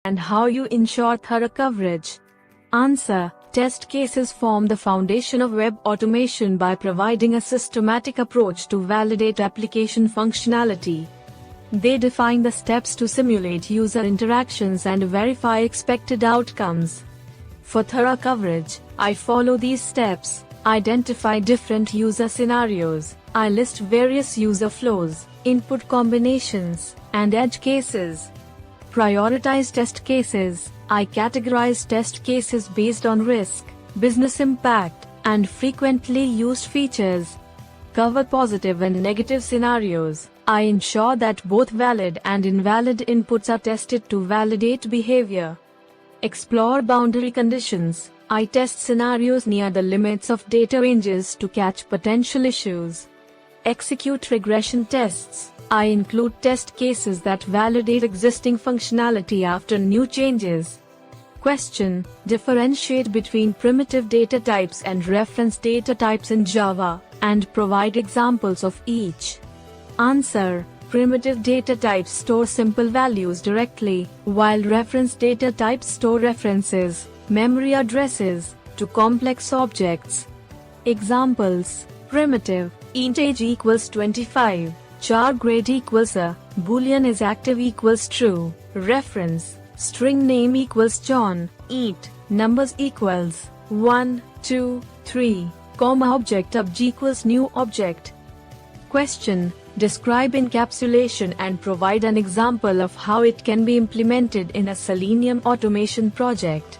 and how you ensure thorough coverage. Answer: test cases form the foundation of web automation by providing a systematic approach to validate application functionality. They define the steps to simulate user interactions and verify expected outcomes. For thorough coverage, I follow these steps: identify different user scenarios, I list various user flows, input combinations, and edge cases. Prioritize test cases, I categorize test cases based on risk, business impact, and frequently used features. Cover positive and negative scenarios, I ensure that both valid and invalid inputs are tested to validate behavior. Explore boundary conditions, I test scenarios near the limits of data ranges to catch potential issues. Execute regression tests, I include test cases that validate existing functionality after new changes. Question: differentiate between primitive data types and reference data types in Java, and provide examples of each. Answer: primitive data types store simple values directly, while reference data types store references, memory addresses, to complex objects. Examples: primitive, int age equals 25, char grade equals a, boolean is active equals true, reference, string name equals John, int, numbers equals 1, 2, 3, comma object obj equals new object. Question: describe encapsulation and provide an example of how it can be implemented in a Selenium automation project.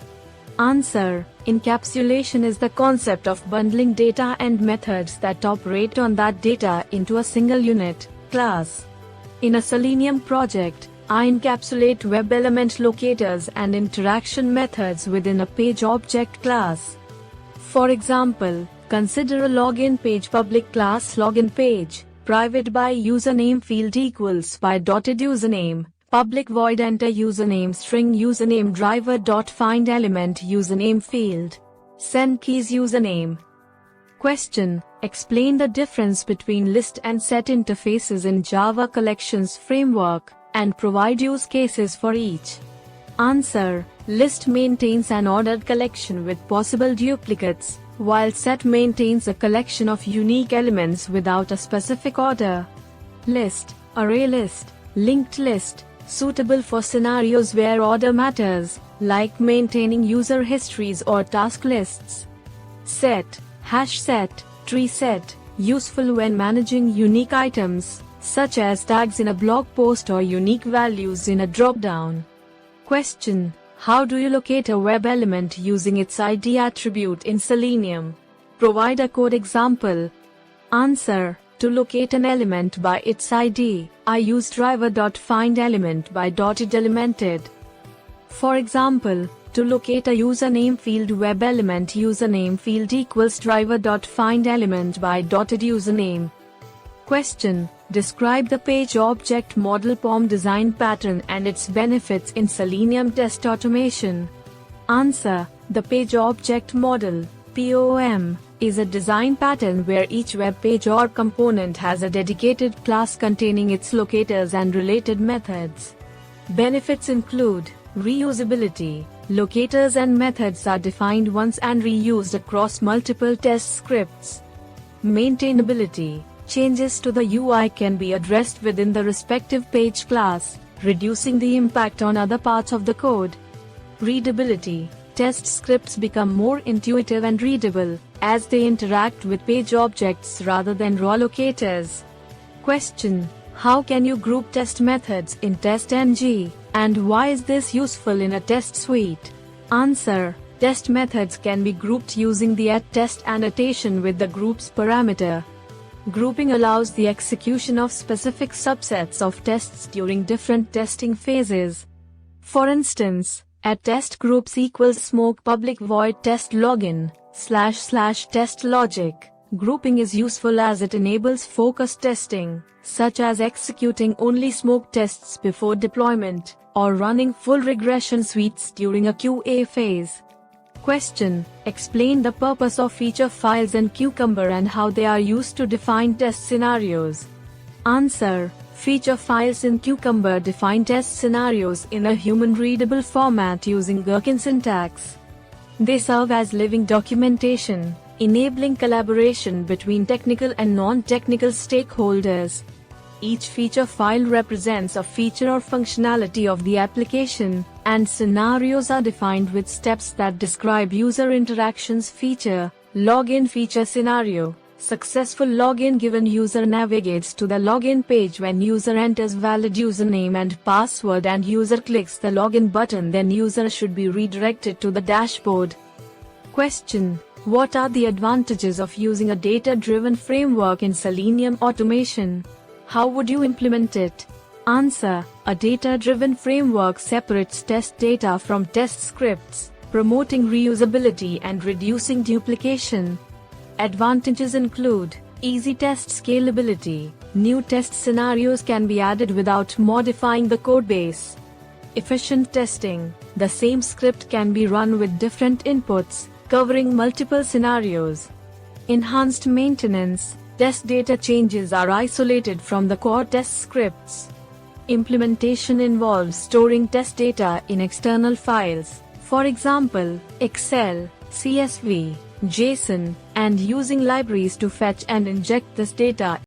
Answer: encapsulation is the concept of bundling data and methods that operate on that data into a single unit, class. In a Selenium project, I encapsulate web element locators and interaction methods within a page object class. For example, consider a login page public class login page, private by username field equals by dotted username, public void enter username string username driver dot find element username field, send keys username. Question: explain the difference between list and set interfaces in Java collections framework, and provide use cases for each. Answer: list maintains an ordered collection with possible duplicates, while set maintains a collection of unique elements without a specific order. List, array list, linked list, suitable for scenarios where order matters, like maintaining user histories or task lists. Set, hash set, tree set, useful when managing unique items, such as tags in a blog post or unique values in a dropdown. Question: how do you locate a web element using its ID attribute in Selenium? Provide a code example. Answer: to locate an element by its ID, I use driver.findElement by .elemented. For example, to locate a username field web element username field equals driver.findElement by .username. Question: describe the page object model POM design pattern and its benefits in Selenium test automation. Answer: the page object model, POM, is a design pattern where each web page or component has a dedicated class containing its locators and related methods. Benefits include reusability. Locators and methods are defined once and reused across multiple test scripts. Maintainability. Changes to the UI can be addressed within the respective page class, reducing the impact on other parts of the code. Readability. Test scripts become more intuitive and readable, as they interact with page objects rather than raw locators. Question: how can you group test methods in TestNG, and why is this useful in a test suite? Answer: test methods can be grouped using the @test annotation with the groups parameter. Grouping allows the execution of specific subsets of tests during different testing phases. For instance, @test groups equals smoke public void test login / test logic. Grouping is useful as it enables focused testing, such as executing only smoke tests before deployment, or running full regression suites during a QA phase. Question: explain the purpose of feature files in Cucumber and how they are used to define test scenarios. Answer: Feature files in Cucumber define test scenarios in a human-readable format using Gherkin syntax. They serve as living documentation, enabling collaboration between technical and non-technical stakeholders. Each feature file represents a feature or functionality of the application, and scenarios are defined with steps that describe user interactions. Feature login feature scenario. Successful login. Given user navigates to the login page when user enters valid username and password and user clicks the login button, then user should be redirected to the dashboard. Question: what are the advantages of using a data-driven framework in Selenium automation? How would you implement it? Answer: a data-driven framework separates test data from test scripts, promoting reusability and reducing duplication. Advantages include easy test scalability. New test scenarios can be added without modifying the codebase. Efficient testing. The same script can be run with different inputs, covering multiple scenarios. Enhanced maintenance. Test data changes are isolated from the core test scripts. Implementation involves storing test data in external files, for example, Excel, CSV, JSON, and using libraries to fetch and inject this data